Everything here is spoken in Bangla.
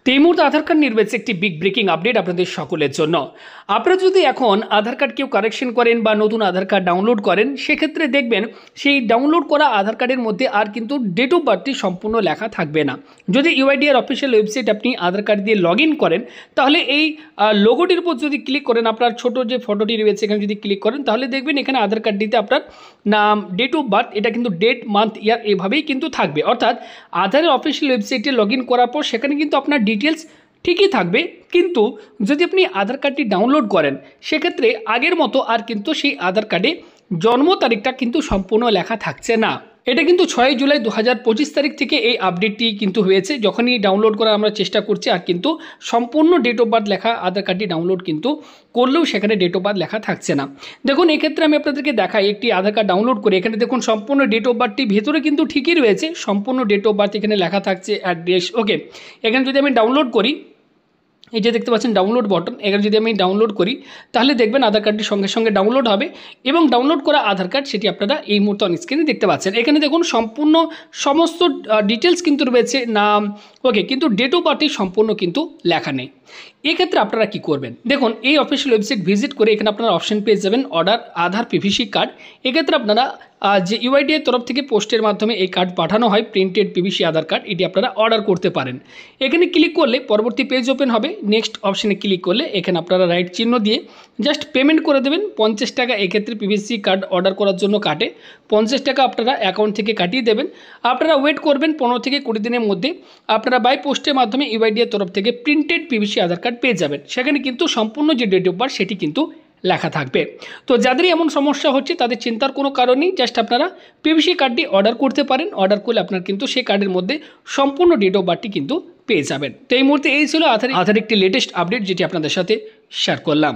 তো এই মুহূর্তে আধার কার্ড নিয়ে রয়েছে একটি বিগ ব্রেকিং আপডেট আপনাদের সকলের জন্য। আপনারা যদি এখন আধার কার্ড কেউ কারেকশন করেন বা নতুন আধার কার্ড ডাউনলোড করেন, সেক্ষেত্রে দেখবেন সেই ডাউনলোড করা আধার কার্ডের মধ্যে আর কিন্তু ডেট অফ বার্থটি সম্পূর্ণ লেখা থাকবে না। যদি ইউআইডিআর অফিসিয়াল ওয়েবসাইট আপনি আধার কার্ড দিয়ে লগ ইন করেন, তাহলে এই লোগোটির উপর যদি ক্লিক করেন, আপনার ছোট যে ফটোটি রয়েছে এখানে যদি ক্লিক করেন, তাহলে দেখবেন এখানে আধার কার্ডটিতে আপনার নাম, ডেট অফ বার্থ, এটা কিন্তু ডেট, মান্থ, ইয়ার এভাবেই কিন্তু থাকবে। অর্থাৎ আধারের অফিসিয়াল ওয়েবসাইটে লগ ইন করার পর সেখানে কিন্তু আপনার ডিটেলস ঠিকই থাকবে, কিন্তু যদি আপনি আধার কার্ডটি ডাউনলোড করেন, সেক্ষেত্রে আগের মতো আর কিন্তু সেই আধার কার্ডে জন্ম তারিখটা কিন্তু সম্পূর্ণ লেখা থাকছে না। এটা কিন্তু 6 জুলাই 2025 তারিখ থেকে এই আপডেটটি কিন্তু হয়েছে। যখনই ডাউনলোড করার আমরা চেষ্টা করছি, আর কিন্তু সম্পূর্ণ ডেট অফ বার্থ লেখা আধার কার্ডটি ডাউনলোড কিন্তু করলেও সেখানে ডেট অফ বার্থ লেখা থাকছে না। দেখুন, এক্ষেত্রে আমি আপনাদেরকে দেখাই একটি আধার কার্ড ডাউনলোড করে। এখানে দেখুন সম্পূর্ণ ডেট অফ বার্থটি ভেতরে কিন্তু ঠিকই রয়েছে, সম্পূর্ণ ডেট অফ বার্থ এখানে লেখা থাকছে, অ্যাড্রেস। ওকে, এখানে যদি আমি ডাউনলোড করি, এই যে দেখতে পাচ্ছেন ডাউনলোড বাটন, এখানে যদি আমি ডাউনলোড করি, তাহলে দেখবেন আধার কার্ডটি সঙ্গে সঙ্গে ডাউনলোড হবে এবং ডাউনলোড করা আধার কার্ড সেটি আপনারা এই মুহূর্তে অন স্ক্রিনে দেখতে পাচ্ছেন। এখানে দেখুন সম্পূর্ণ সমস্ত ডিটেলস কিন্তু রয়েছে, নাম, ওকে, কিন্তু ডেট অফ বার্থটি সম্পূর্ণ কিন্তু লেখা নেই। এক্ষেত্রে আপনারা কি করবেন? দেখুন, এই অফিসিয়াল ওয়েবসাইট ভিজিট করে এখানে আপনারা অপশন পেয়ে যাবেন অর্ডার আধার পিভিসি কার্ড। এক্ষেত্রে আপনারা যে ইউআইডিএর তরফ থেকে পোস্টের মাধ্যমে এই কার্ড পাঠানো হয়, প্রিন্টেড পিভিসি আধার কার্ড, এটি আপনারা অর্ডার করতে পারেন। এখানে ক্লিক করলে পরবর্তী পেজ ওপেন হবে। নেক্সট অপশনে ক্লিক করলে এখানে আপনারা রাইট চিহ্ন দিয়ে জাস্ট পেমেন্ট করে দেবেন 50 টাকা। এক্ষেত্রে পিভিসি কার্ড অর্ডার করার জন্য কাটে 50 টাকা, আপনারা অ্যাকাউন্ট থেকে কাটিয়ে দেবেন। আপনারা ওয়েট করবেন 15 থেকে 20 দিনের মধ্যে আপনারা বাই পোস্টের মাধ্যমে ইউআইডিএর তরফ থেকে প্রিন্টেড পিভিসি আধার কার্ড পেয়ে যাবেন। সেখানে কিন্তু সম্পূর্ণ যে ডেট অফ বার্থ সেটি কিন্তু লেখা থাকবে। তো যাদেরই এমন সমস্যা হচ্ছে তাদের চিন্তার কোনো কারণ নেই, জাস্ট আপনারা পিভিসি কার্ডটি অর্ডার করতে পারেন। অর্ডার করলে আপনার কিন্তু সেই কার্ডের মধ্যে সম্পূর্ণ ডেট অফ বার্থটি কিন্তু পেয়ে যাবেন। তো এই মুহূর্তে এই ছিল আধার একটি লেটেস্ট আপডেট, যেটি আপনাদের সাথে শেয়ার করলাম।